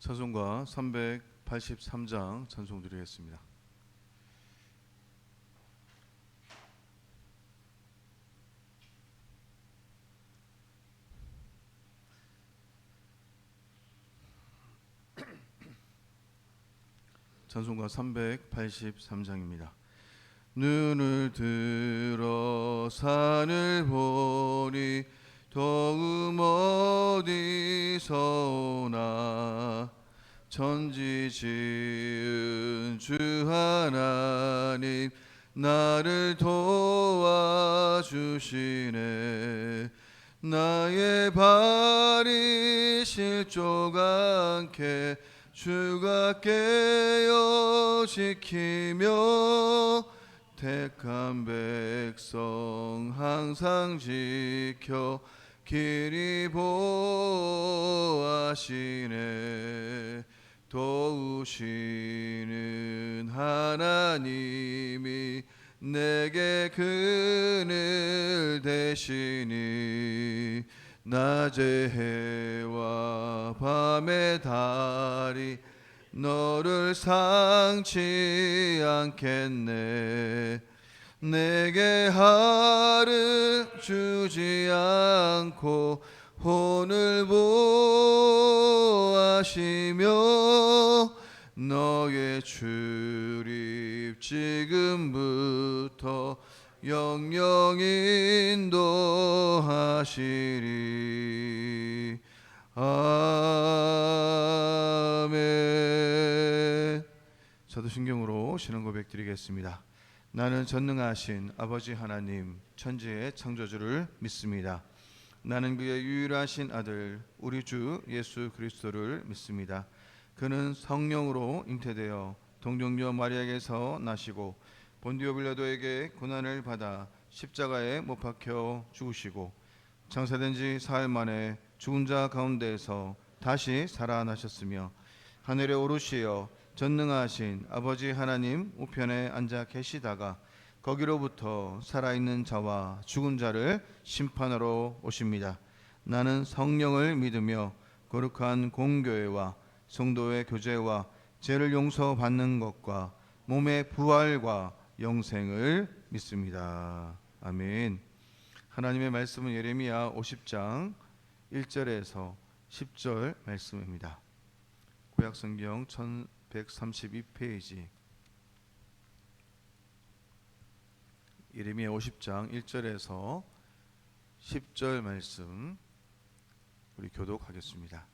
찬송가 383장 찬송 드리겠습니다. 찬송가 383장입니다. 눈을 들어 산을 보니 도움 어디서 오나 천지 지은 주 하나님 나를 도와주시네. 나의 발이 실족 않게 주가 깨어 지키며 택한 백성 항상 지켜 길이 보호하시네. 도우시는 하나님이 내게 그늘 되시니 낮의 해와 밤의 달이 너를 상치 않겠네. 내게 하를 주지 않고 혼을 보호하시며 너의 출입 지금부터 영영 인도하시리. 아멘. 사도신경으로 신앙 고백 드리겠습니다. 나는 전능하신 아버지 하나님 천지의 창조주를 믿습니다. 나는 그의 유일하신 아들 우리 주 예수 그리스도를 믿습니다. 그는 성령으로 잉태되어 동정녀 마리아에게서 나시고 본디오 빌라도에게 고난을 받아 십자가에 못 박혀 죽으시고 장사된 지 사흘 만에 죽은 자 가운데에서 다시 살아나셨으며 하늘에 오르시어 전능하신 아버지 하나님 우편에 앉아 계시다가 거기로부터 살아있는 자와 죽은 자를 심판하러 오십니다. 나는 성령을 믿으며 거룩한 공교회와 성도의 교제와 죄를 용서받는 것과 몸의 부활과 영생을 믿습니다. 아멘. 하나님의 말씀은 예레미야 50장 1절에서 10절 말씀입니다. 구약성경 1132페이지 예레미야 50장 1절에서 10절 말씀 우리 교독하겠습니다.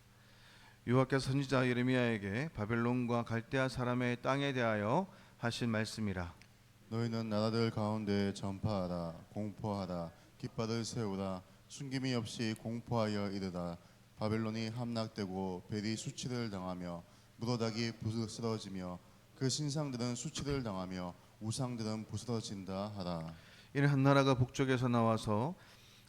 여호와께서 선지자 예레미야에게 바벨론과 갈대아 사람의 땅에 대하여 하신 말씀이라. 너희는 나라들 가운데 전파하라. 공포하라. 깃발을 세우라. 숨김이 없이 공포하여 이르라. 바벨론이 함락되고 벨이 수치를 당하며 무더닭이 부스러지며 그 신상들은 수치를 당하며 우상들은 부스러진다 하라. 이는 한 나라가 북쪽에서 나와서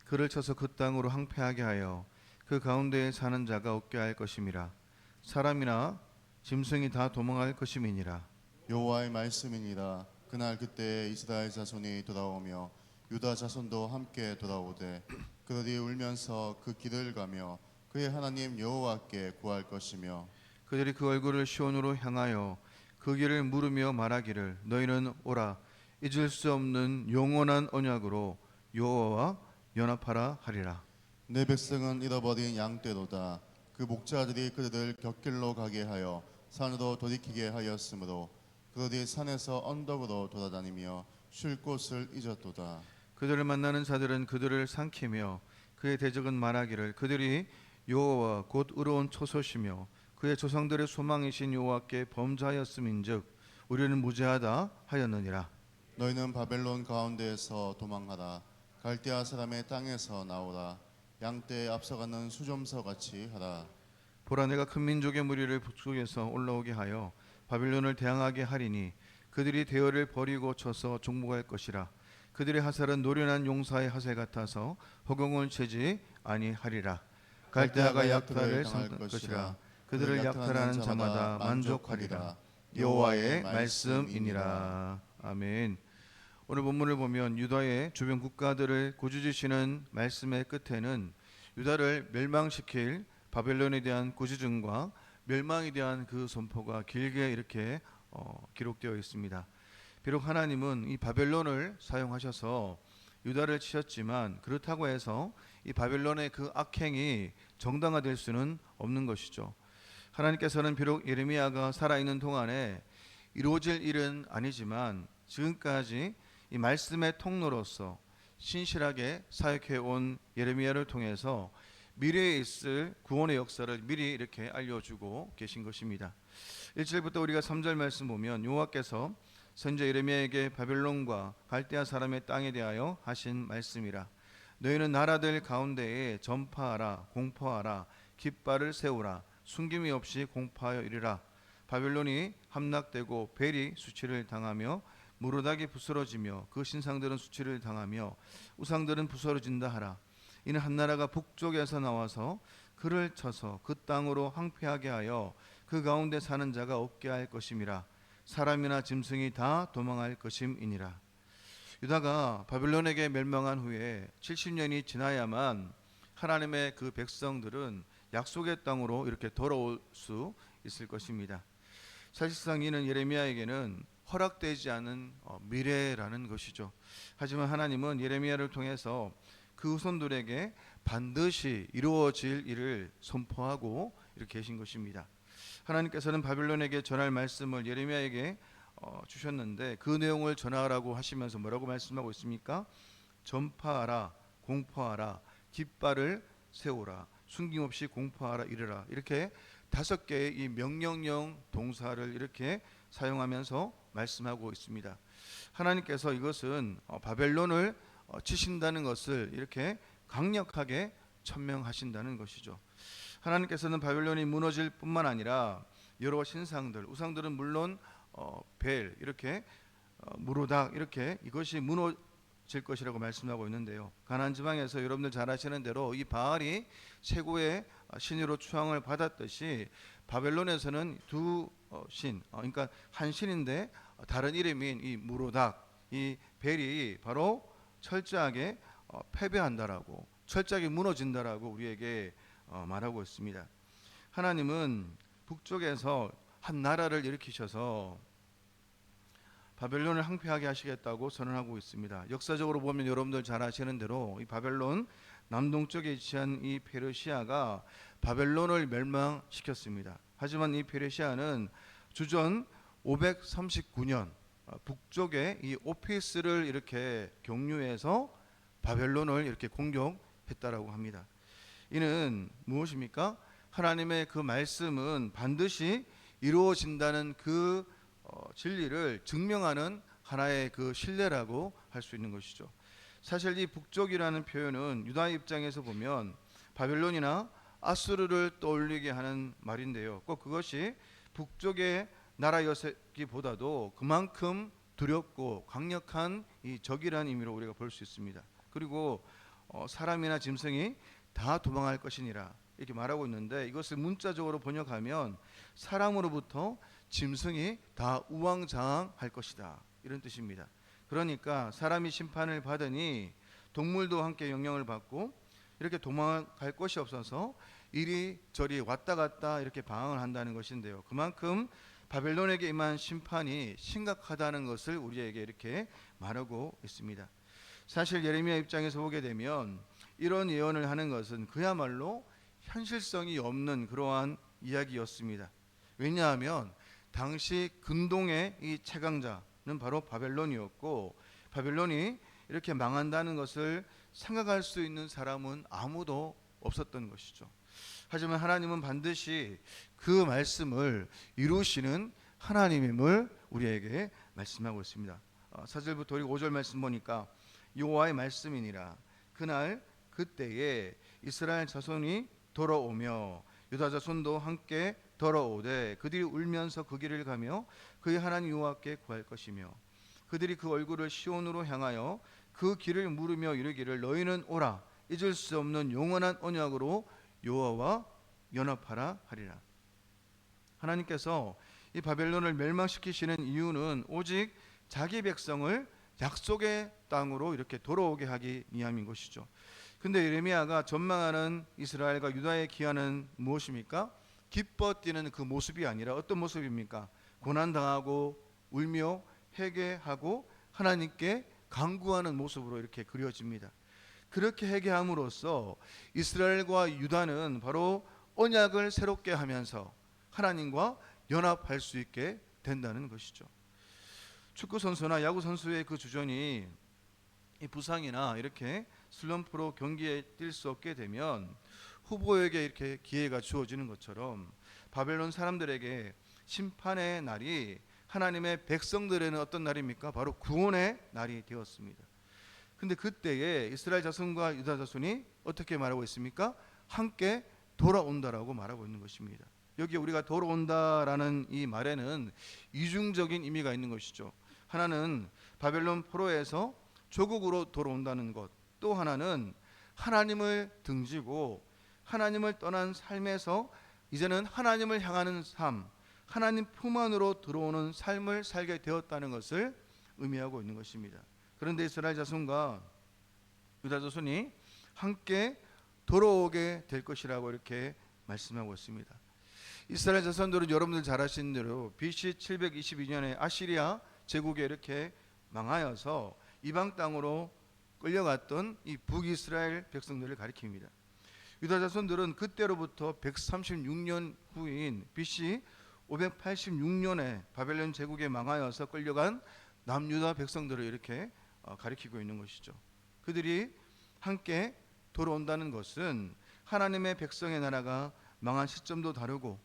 그를 쳐서 그 땅으로 항폐하게 하여 그 가운데에 사는 자가 없게 할 것임이라. 사람이나 짐승이 다 도망할 것임이니라. 여호와의 말씀이니라. 그날 그때 이스라엘 자손이 돌아오며 유다 자손도 함께 돌아오되 그들이 울면서 그 길을 가며 그의 하나님 여호와께 구할 것이며 그들이 그 얼굴을 시온으로 향하여 그 길을 물으며 말하기를 너희는 오라 잊을 수 없는 영원한 언약으로 여호와와 연합하라 하리라. 내 백성은 잃어버린 양떼로다. 그 목자들이 그들을 곁길로 가게 하여 산으로 돌이키게 하였으므로 그들이 산에서 언덕으로 돌아다니며 쉴 곳을 잊었도다. 그들을 만나는 자들은 그들을 삼키며 그의 대적은 말하기를 그들이 여호와 곧 의로운 초소시며 그의 조상들의 소망이신 여호와께 범죄하였음인즉 우리는 무죄하다 하였느니라. 너희는 바벨론 가운데에서 도망하라. 갈대아 사람의 땅에서 나오라. 양떼에 앞서가는 수점서 같이 하라. 보라 내가 큰 민족의 무리를 북쪽에서 올라오게 하여 바벨론을 대항하게 하리니 그들이 대열을 버리고 쳐서 정복할 것이라. 그들의 하살은 노련한 용사의 하살 같아서 허공을 채지 아니하리라. 갈대아가 약탈을 당할 것이라. 그들을 약탈하는 자마다 만족하리라. 여호와의 말씀이니라. 아멘. 오늘 본문을 보면 유다의 주변 국가들을 꾸짖으시는 말씀의 끝에는 유다를 멸망시킬 바벨론에 대한 꾸짖음과 멸망에 대한 그 선포가 길게 이렇게 기록되어 있습니다. 비록 하나님은 이 바벨론을 사용하셔서 유다를 치셨지만 그렇다고 해서 이 바벨론의 그 악행이 정당화될 수는 없는 것이죠. 하나님께서는 비록 예레미야가 살아있는 동안에 이루어질 일은 아니지만 지금까지 이 말씀의 통로로서 신실하게 사역해 온 예레미야를 통해서 미래에 있을 구원의 역사를 미리 이렇게 알려주고 계신 것입니다. 1절부터 우리가 3절 말씀 보면 여호와께서 선지자 예레미야에게 바벨론과 갈대아 사람의 땅에 대하여 하신 말씀이라. 너희는 나라들 가운데에 전파하라, 공포하라, 깃발을 세우라, 숨김이 없이 공포하여 이르라. 바벨론이 함락되고 벨이 수치를 당하며 무르닥이 부스러지며 그 신상들은 수치를 당하며 우상들은 부스러진다 하라. 이는 한 나라가 북쪽에서 나와서 그를 쳐서 그 땅으로 황폐하게 하여 그 가운데 사는 자가 없게 할 것임이라. 사람이나 짐승이 다 도망할 것임이니라. 유다가 바벨론에게 멸망한 후에 70년이 지나야만 하나님의 그 백성들은 약속의 땅으로 이렇게 돌아올 수 있을 것입니다. 사실상 이는 예레미야에게는 허락되지 않은 미래라는 것이죠. 하지만 하나님은 예레미야를 통해서 그 후손들에게 반드시 이루어질 일을 선포하고 이렇게 계신 것입니다. 하나님께서는 바벨론에게 전할 말씀을 예레미야에게 주셨는데 그 내용을 전하라고 하시면서 뭐라고 말씀하고 있습니까? 전파하라, 공포하라, 깃발을 세우라, 숨김없이 공포하라, 이르라. 이렇게 5개의 이 명령형 동사를 이렇게 사용하면서 말씀하고 있습니다. 하나님께서 이것은 바벨론을 치신다는 것을 이렇게 강력하게 천명하신다는 것이죠. 하나님께서는 바벨론이 무너질 뿐만 아니라 여러 신상들, 우상들은 물론 벨 이렇게 무로닥 이렇게 이것이 무너질 것이라고 말씀하고 있는데요. 가나안 지방에서 여러분들 잘 아시는 대로 이 바알이 최고의 신으로 추앙을 받았듯이 바벨론에서는 두 신, 그러니까 한 신인데 다른 이름인 이 무로닥, 이 벨이 바로 철저하게 패배한다라고, 철저하게 무너진다라고 우리에게 말하고 있습니다. 하나님은 북쪽에서 한 나라를 일으키셔서 바벨론을 항폐하게 하시겠다고 선언하고 있습니다. 역사적으로 보면 여러분들 잘 아시는 대로 이 바벨론 남동쪽에 위치한 이 페르시아가 바벨론을 멸망시켰습니다. 하지만 이 페르시아는 주전 539년 북쪽에 이 오피스를 이렇게 경유해서 바벨론을 이렇게 공격했다라고 합니다. 이는 무엇입니까? 하나님의 그 말씀은 반드시 이루어진다는 그 진리를 증명하는 하나의 그 신뢰라고 할 수 있는 것이죠. 사실 이 북쪽이라는 표현은 유다의 입장에서 보면 바벨론이나 아수르를 떠올리게 하는 말인데요. 꼭 그것이 북쪽의 나라였기보다도 그만큼 두렵고 강력한 이 적이라는 의미로 우리가 볼 수 있습니다. 그리고 사람이나 짐승이 다 도망할 것이니라 이렇게 말하고 있는데 이것을 문자적으로 번역하면 사람으로부터 짐승이 다 우왕좌왕할 것이다 이런 뜻입니다. 그러니까 사람이 심판을 받으니 동물도 함께 영향을 받고 이렇게 도망갈 곳이 없어서 이리저리 왔다 갔다 이렇게 방황을 한다는 것인데요. 그만큼 바벨론에게 임한 심판이 심각하다는 것을 우리에게 이렇게 말하고 있습니다. 사실 예레미야 입장에서 보게 되면 이런 예언을 하는 것은 그야말로 현실성이 없는 그러한 이야기였습니다. 왜냐하면 당시 근동의 이 최강자는 바로 바벨론이었고 바벨론이 이렇게 망한다는 것을 생각할 수 있는 사람은 아무도 없었던 것이죠. 하지만 하나님은 반드시 그 말씀을 이루시는 하나님임을 우리에게 말씀하고 있습니다. 4절부터 우리 5절 말씀 보니까 여호와의 말씀이니라. 그날 그때에 이스라엘 자손이 돌아오며 유다 자손도 함께 돌아오되 그들이 울면서 그 길을 가며 그의 하나님 여호와께 구할 것이며 그들이 그 얼굴을 시온으로 향하여 그 길을 물으며 이르기를 너희는 오라 잊을 수 없는 영원한 언약으로 여호와와 연합하라 하리라. 하나님께서 이 바벨론을 멸망시키시는 이유는 오직 자기 백성을 약속의 땅으로 이렇게 돌아오게 하기 위함인 것이죠. 근데 예레미야가 전망하는 이스라엘과 유다의 기한은 무엇입니까? 기뻐 뛰는 그 모습이 아니라 어떤 모습입니까? 고난당하고 울며 회개하고 하나님께 간구하는 모습으로 이렇게 그려집니다. 그렇게 회개함으로써 이스라엘과 유다는 바로 언약을 새롭게 하면서 하나님과 연합할 수 있게 된다는 것이죠. 축구 선수나 야구 선수의 그 주전이 이 부상이나 이렇게 슬럼프로 경기에 뛸 수 없게 되면 후보에게 이렇게 기회가 주어지는 것처럼 바벨론 사람들에게 심판의 날이 하나님의 백성들에는 어떤 날입니까? 바로 구원의 날이 되었습니다. 근데 그때에 이스라엘 자손과 유다 자손이 어떻게 말하고 있습니까? 함께 돌아온다라고 말하고 있는 것입니다. 여기 우리가 돌아온다라는 이 말에는 이중적인 의미가 있는 것이죠. 하나는 바벨론 포로에서 조국으로 돌아온다는 것, 또 하나는 하나님을 등지고 하나님을 떠난 삶에서 이제는 하나님을 향하는 삶, 하나님 품 안으로 들어오는 삶을 살게 되었다는 것을 의미하고 있는 것입니다. 그런데 이스라엘 자손과 유다 자손이 함께 돌아오게 될 것이라고 이렇게 말씀하고 있습니다. 이스라엘 자손들은 여러분들 잘 아시는 대로 BC 722년에 아시리아 제국에 이렇게 망하여서 이방 땅으로 끌려갔던 이 북이스라엘 백성들을 가리킵니다. 유다 자손들은 그때로부터 136년 후인 BC 586년에 바벨론 제국에 망하여서 끌려간 남유다 백성들을 이렇게 가리키고 있는 것이죠. 그들이 함께 돌아온다는 것은 하나님의 백성의 나라가 망한 시점도 다르고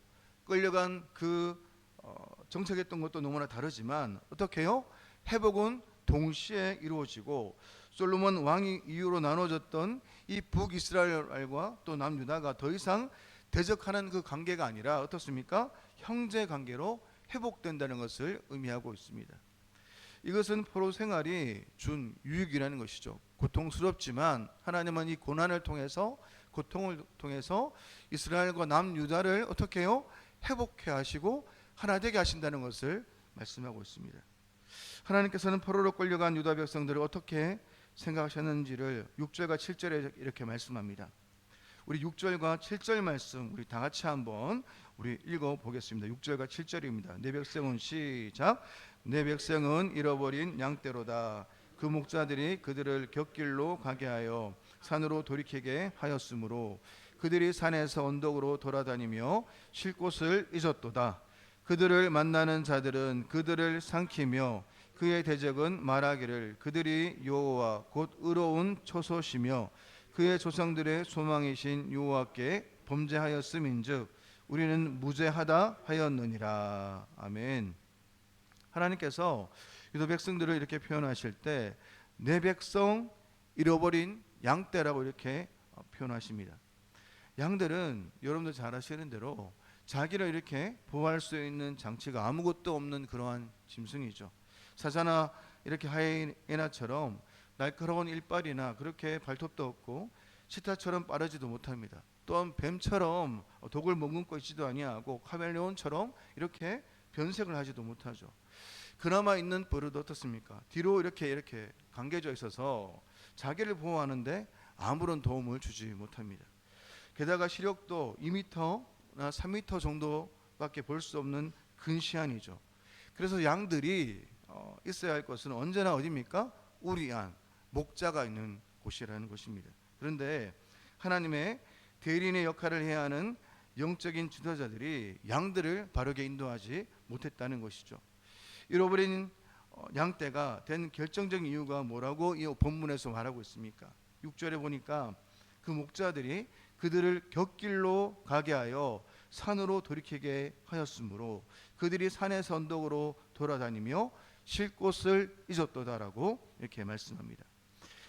끌려간 그 정착했던 것도 너무나 다르지만 어떻게 해요? 회복은 동시에 이루어지고 솔로몬 왕이 이후로 나눠졌던 이 북이스라엘과 또 남유다가 더 이상 대적하는 그 관계가 아니라 어떻습니까? 형제 관계로 회복된다는 것을 의미하고 있습니다. 이것은 포로 생활이 준 유익이라는 것이죠. 고통스럽지만 하나님은 이 고난을 통해서 고통을 통해서 이스라엘과 남유다를 어떻게 해요? 회복해 하시고 하나 되게 하신다는 것을 말씀하고 있습니다. 하나님께서는 포로로 끌려간 유다 백성들을 어떻게 생각하셨는지를 6절과 7절에 이렇게 말씀합니다. 우리 6절과 7절 말씀 우리 다 같이 한번 우리 읽어 보겠습니다. 6절과 7절입니다. 내 백성은 시작. 내 백성은 잃어버린 양떼로다. 그 목자들이 그들을 곁길로 가게 하여 산으로 돌이키게 하였으므로 그들이 산에서 언덕으로 돌아다니며 쉴 곳을 잊었도다. 그들을 만나는 자들은 그들을 삼키며 그의 대적은 말하기를 그들이 여호와 곧 의로운 처소시며 그의 조상들의 소망이신 여호와께 범죄하였음인즉 우리는 무죄하다 하였느니라. 아멘. 하나님께서 유다 백성들을 이렇게 표현하실 때 내 백성 잃어버린 양떼라고 이렇게 표현하십니다. 양들은 여러분들 잘 아시는 대로 자기를 이렇게 보호할 수 있는 장치가 아무것도 없는 그러한 짐승이죠. 사자나 이렇게 하이에나처럼 날카로운 일발이나 그렇게 발톱도 없고 치타처럼 빠르지도 못합니다. 또한 뱀처럼 독을 머금고 있지도 아니하고 카멜레온처럼 이렇게 변색을 하지도 못하죠. 그나마 있는 버릇 어떻습니까? 뒤로 이렇게 감겨져 있어서 자기를 보호하는데 아무런 도움을 주지 못합니다. 게다가 시력도 2m나 3m 정도밖에 볼 수 없는 근시안이죠. 그래서 양들이 있어야 할 것은 언제나 어디입니까? 우리 안, 목자가 있는 곳이라는 것입니다. 그런데 하나님의 대리인의 역할을 해야 하는 영적인 지도자들이 양들을 바르게 인도하지 못했다는 것이죠. 잃어버린 양떼가 된 결정적인 이유가 뭐라고 이 본문에서 말하고 있습니까? 6절에 보니까 그 목자들이 그들을 곁길로 가게 하여 산으로 돌이키게 하였으므로 그들이 산에서 언덕으로 돌아다니며 쉴 곳을 잊었도다라고 이렇게 말씀합니다.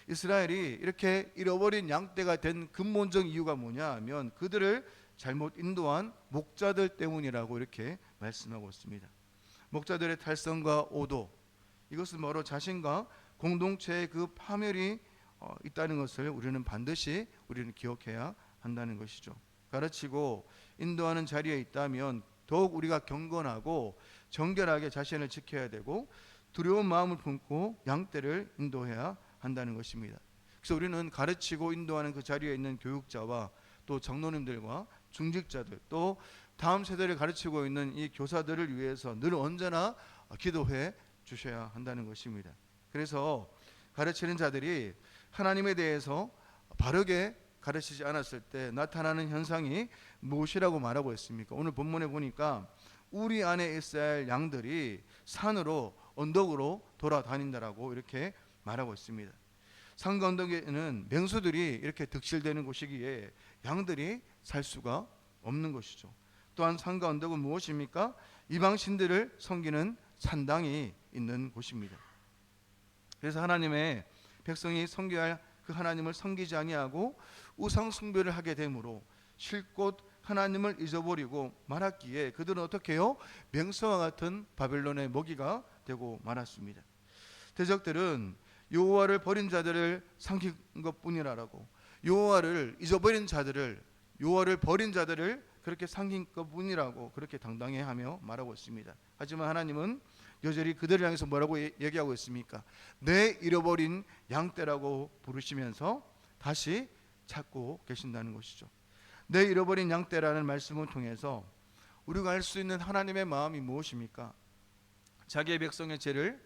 이스라엘이 이렇게 잃어버린 양떼가 된 근본적 이유가 뭐냐 하면 그들을 잘못 인도한 목자들 때문이라고 이렇게 말씀하고 있습니다. 목자들의 탈선과 오도, 이것은 바로 자신과 공동체의 그 파멸이 있다는 것을 우리는 반드시 기억해야 한다는 것이죠. 가르치고 인도하는 자리에 있다면 더욱 우리가 경건하고 정결하게 자신을 지켜야 되고 두려운 마음을 품고 양떼를 인도해야 한다는 것입니다. 그래서 우리는 가르치고 인도하는 그 자리에 있는 교육자와 또 장로님들과 중직자들, 또 다음 세대를 가르치고 있는 이 교사들을 위해서 늘 언제나 기도해 주셔야 한다는 것입니다. 그래서 가르치는 자들이 하나님에 대해서 바르게 가르치지 않았을 때 나타나는 현상이 무엇이라고 말하고 있습니까? 오늘 본문에 보니까 우리 안에 있어야 할 양들이 산으로 언덕으로 돌아다닌다라고 이렇게 말하고 있습니다. 산과 언덕에는 맹수들이 이렇게 득실되는 곳이기에 양들이 살 수가 없는 것이죠. 또한 산과 언덕은 무엇입니까? 이방신들을 섬기는 산당이 있는 곳입니다. 그래서 하나님의 백성이 섬겨야 할 그 하나님을 섬기지 아니하고 우상 숭배를 하게 되므로 실곧 하나님을 잊어버리고 말았기에 그들은 어떻게 해요? 맹수와 같은 바벨론의 먹이가 되고 말았습니다. 대적들은 여호와를 버린 자들을 삼킨 것뿐이라고, 여호와를 잊어버린 자들을, 여호와를 버린 자들을 그렇게 삼킨 것뿐이라고 그렇게 당당해하며 말하고 있습니다. 하지만 하나님은 여전히 그들을 향해서 뭐라고 얘기하고 있습니까? 내 잃어버린 양떼라고 부르시면서 다시 찾고 계신다는 것이죠. 내 잃어버린 양떼라는 말씀을 통해서 우리가 알 수 있는 하나님의 마음이 무엇입니까? 자기의 백성의 죄를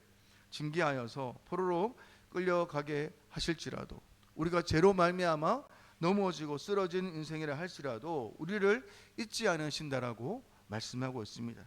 징계하여서 포로로 끌려가게 하실지라도, 우리가 죄로 말미암아 넘어지고 쓰러진 인생이라 할지라도 우리를 잊지 않으신다라고 말씀하고 있습니다.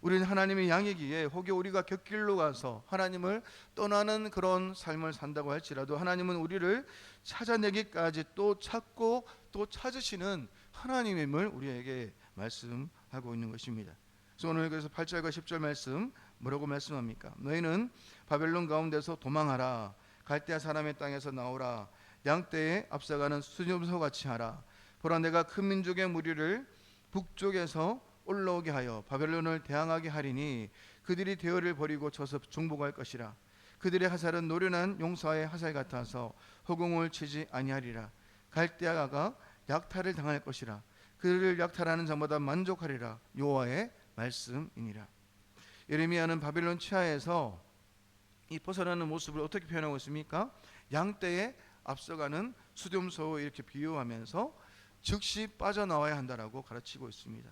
우리는 하나님의 양이기에 혹여 우리가 곁길로 가서 하나님을 떠나는 그런 삶을 산다고 할지라도 하나님은 우리를 찾아내기까지 또 찾고 또 찾으시는 하나님임을 우리에게 말씀하고 있는 것입니다. 그래서 오늘 그래서 8절과 10절 말씀 뭐라고 말씀합니까? 너희는 바벨론 가운데서 도망하라. 갈대아 사람의 땅에서 나오라. 양떼에 앞서가는 수렴소 같이 하라. 보라, 내가 큰 민족의 무리를 북쪽에서 올라오게 하여 바벨론을 대항하게 하리니 그들이 대열을 버리고 쳐서 정복할 것이라. 그들의 화살은 노련한 용사의 화살 같아서 허공을 치지 아니하리라. 갈대아가 약탈을 당할 것이라. 그들을 약탈하는 자마다 만족하리라. 여호와의 말씀이니라. 예레미야는 바벨론 치하에서 이 벗어나는 모습을 어떻게 표현하고 있습니까? 양떼에 앞서가는 수렴소 이렇게 비유하면서 즉시 빠져나와야 한다라고 가르치고 있습니다.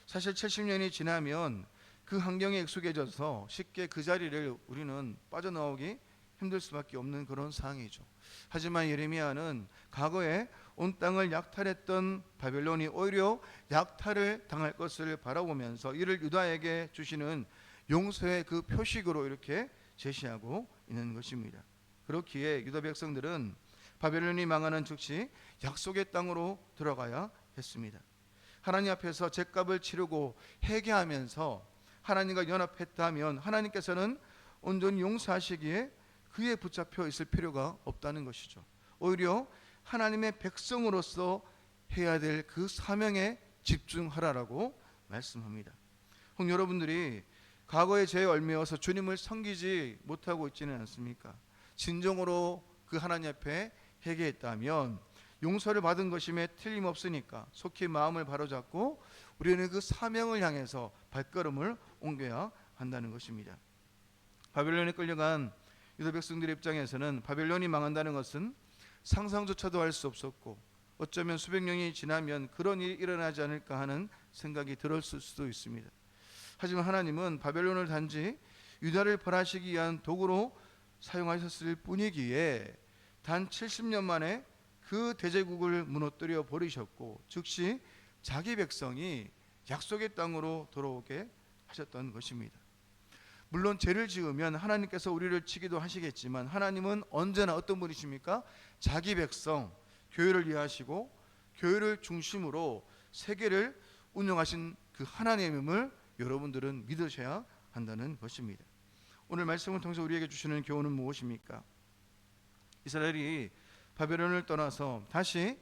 사실 70년이 지나면 그 환경에 익숙해져서 쉽게 그 자리를 우리는 빠져나오기 힘들 수밖에 없는 그런 상황이죠. 하지만 예레미야는 과거에 온 땅을 약탈했던 바벨론이 오히려 약탈을 당할 것을 바라보면서 이를 유다에게 주시는 용서의 그 표식으로 이렇게 제시하고 있는 것입니다. 그렇기에 유다 백성들은 바벨론이 망하는 즉시 약속의 땅으로 들어가야 했습니다. 하나님 앞에서 죗값을 치르고 회개하면서 하나님과 연합했다면 하나님께서는 온전히 용서하시기에 그에 붙잡혀 있을 필요가 없다는 것이죠. 오히려 하나님의 백성으로서 해야 될 그 사명에 집중하라라고 말씀합니다. 혹 여러분들이 과거의 죄에 얽매여서 주님을 섬기지 못하고 있지는 않습니까? 진정으로 그 하나님 앞에 회개했다면 용서를 받은 것임에 틀림없으니까 속히 마음을 바로잡고 우리는 그 사명을 향해서 발걸음을 옮겨야 한다는 것입니다. 바벨론에 끌려간 유다 백성들의 입장에서는 바벨론이 망한다는 것은 상상조차도 할 수 없었고 어쩌면 수백 년이 지나면 그런 일이 일어나지 않을까 하는 생각이 들었을 수도 있습니다. 하지만 하나님은 바벨론을 단지 유다를 벌하시기 위한 도구로 사용하셨을 뿐이기에 단 70년 만에 그 대제국을 무너뜨려 버리셨고 즉시 자기 백성이 약속의 땅으로 돌아오게 하셨던 것입니다. 물론 죄를 지으면 하나님께서 우리를 치기도 하시겠지만 하나님은 언제나 어떤 분이십니까? 자기 백성, 교회를 이해하시고 교회를 중심으로 세계를 운영하신 그 하나님임을 여러분들은 믿으셔야 한다는 것입니다. 오늘 말씀을 통해서 우리에게 주시는 교훈은 무엇입니까? 이스라엘이 바벨론을 떠나서 다시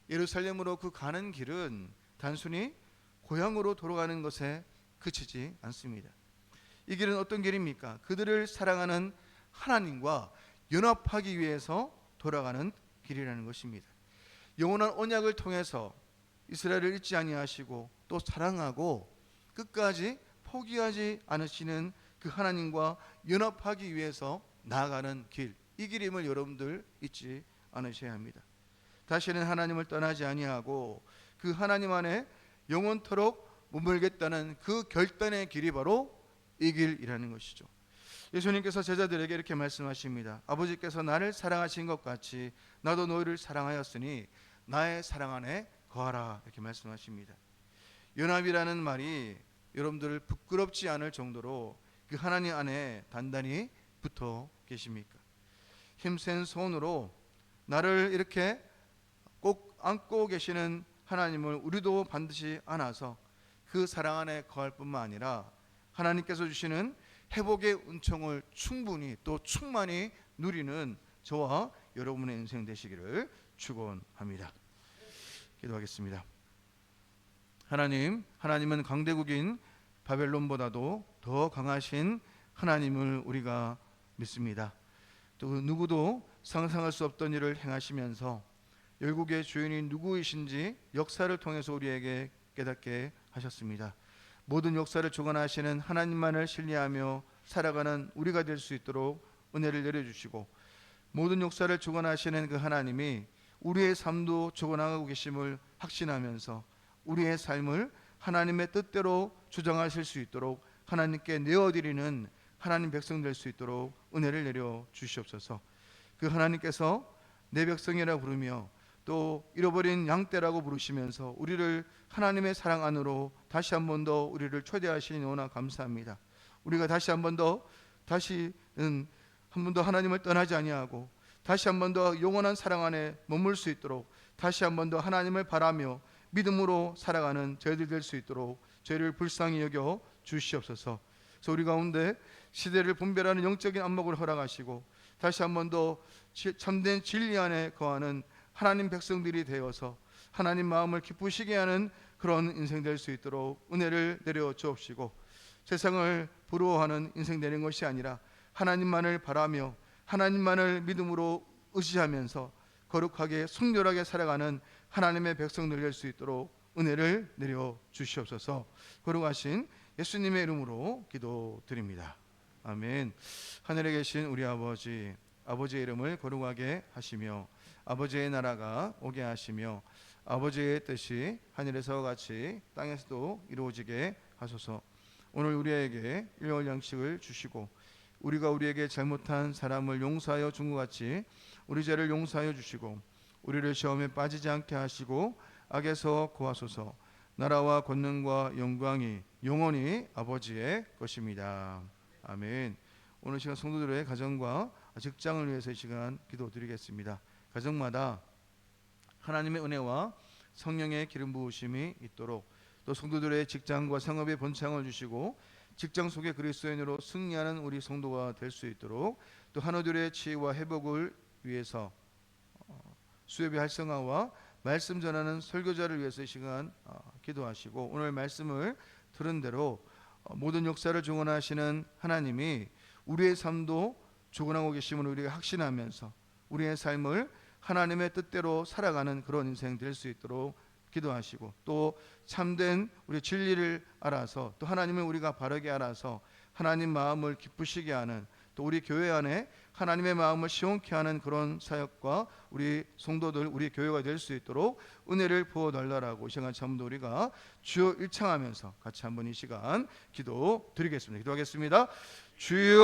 예루살렘으로 그 가는 길은 단순히 고향으로 돌아가는 것에 그치지 않습니다. 이 길은 어떤 길입니까? 그들을 사랑하는 하나님과 연합하기 위해서 돌아가는 길이라는 것입니다. 영원한 언약을 통해서 이스라엘을 잊지 아니하시고 또 사랑하고 끝까지 포기하지 않으시는 그 하나님과 연합하기 위해서 나아가는 길, 이 길임을 여러분들 잊지 않으셔야 합니다. 다시는 하나님을 떠나지 아니하고 그 하나님 안에 영원토록 머물겠다는 그 결단의 길이 바로 이 길이라는 것이죠. 예수님께서 제자들에게 이렇게 말씀하십니다. 아버지께서 나를 사랑하신 것 같이 나도 너희를 사랑하였으니 나의 사랑 안에 거하라, 이렇게 말씀하십니다. 연합이라는 말이 여러분들을 부끄럽지 않을 정도로 그 하나님 안에 단단히 붙어 계십니까? 힘센 손으로 나를 이렇게 꼭 안고 계시는 하나님을 우리도 반드시 안아서 그 사랑 안에 거할 뿐만 아니라 하나님께서 주시는 회복의 은총을 충분히 또 충만히 누리는 저와 여러분의 인생 되시기를 축원합니다. 기도하겠습니다. 하나님은 강대국인 바벨론보다도 더 강하신 하나님을 우리가 믿습니다. 또 누구도 상상할 수 없던 일을 행하시면서 열국의 주인이 누구이신지 역사를 통해서 우리에게 깨닫게 하셨습니다. 모든 역사를 주관하시는 하나님만을 신뢰하며 살아가는 우리가 될 수 있도록 은혜를 내려주시고, 모든 역사를 주관하시는 그 하나님이 우리의 삶도 주관하고 계심을 확신하면서 우리의 삶을 하나님의 뜻대로 주장하실 수 있도록 하나님께 내어드리는 하나님 백성 될 수 있도록 은혜를 내려 주시옵소서. 그 하나님께서 내 백성이라 부르며 또 잃어버린 양떼라고 부르시면서 우리를 하나님의 사랑 안으로 다시 한 번 더 우리를 초대하시니 너무나 감사합니다. 우리가 다시 한 번 더 하나님을 떠나지 아니하고 다시 한 번 더 영원한 사랑 안에 머물 수 있도록 다시 한 번 더 하나님을 바라며 믿음으로 살아가는 저희들 될 수 있도록 저희를 불쌍히 여겨 주시옵소서. 그래서 우리 가운데 시대를 분별하는 영적인 안목을 허락하시고 다시 한 번 더 참된 진리 안에 거하는 하나님 백성들이 되어서 하나님 마음을 기쁘시게 하는 그런 인생 될 수 있도록 은혜를 내려 주옵시고, 세상을 부러워하는 인생 되는 것이 아니라 하나님만을 바라며 하나님만을 믿음으로 의지하면서 거룩하게 순결하게 살아가는 하나님의 백성들 될 수 있도록 은혜를 내려 주시옵소서. 거룩하신 예수님의 이름으로 기도드립니다. 아멘. 하늘에 계신 우리 아버지의 이름을 거룩하게 하시며 아버지의 나라가 오게 하시며 아버지의 뜻이 하늘에서 같이 땅에서도 이루어지게 하소서. 오늘 우리에게 일용할 양식을 주시고 우리가 우리에게 잘못한 사람을 용서하여 준 것 같이 우리 죄를 용서하여 주시고 우리를 시험에 빠지지 않게 하시고 악에서 구하소서. 나라와 권능과 영광이 영원히 아버지의 것입니다. 아멘. 오늘 시간 성도들의 가정과 직장을 위해서 이 시간 기도드리겠습니다. 가정마다 하나님의 은혜와 성령의 기름 부으심이 있도록, 또 성도들의 직장과 상업의 번창을 주시고 직장 속의 그리스도인으로 승리하는 우리 성도가 될 수 있도록, 또 한우들의 치유와 회복을 위해서 수협의 활성화와 말씀 전하는 설교자를 위해서 이 시간 기도하시고, 오늘 말씀을 들은 대로 모든 역사를 주관하시는 하나님이 우리의 삶도 주관하고 계심을 우리가 확신하면서 우리의 삶을 하나님의 뜻대로 살아가는 그런 인생 될 수 있도록 기도하시고, 또 참된 우리 진리를 알아서 또 하나님을 우리가 바르게 알아서 하나님 마음을 기쁘시게 하는, 또 우리 교회 안에 하나님의 마음을 시원케 하는 그런 사역과 우리 성도들, 우리 교회가 될 수 있도록 은혜를 부어달라고 이 시간 참도 우리가 주여 일창하면서 같이 한번 이 시간 기도 드리겠습니다. 기도하겠습니다. 주여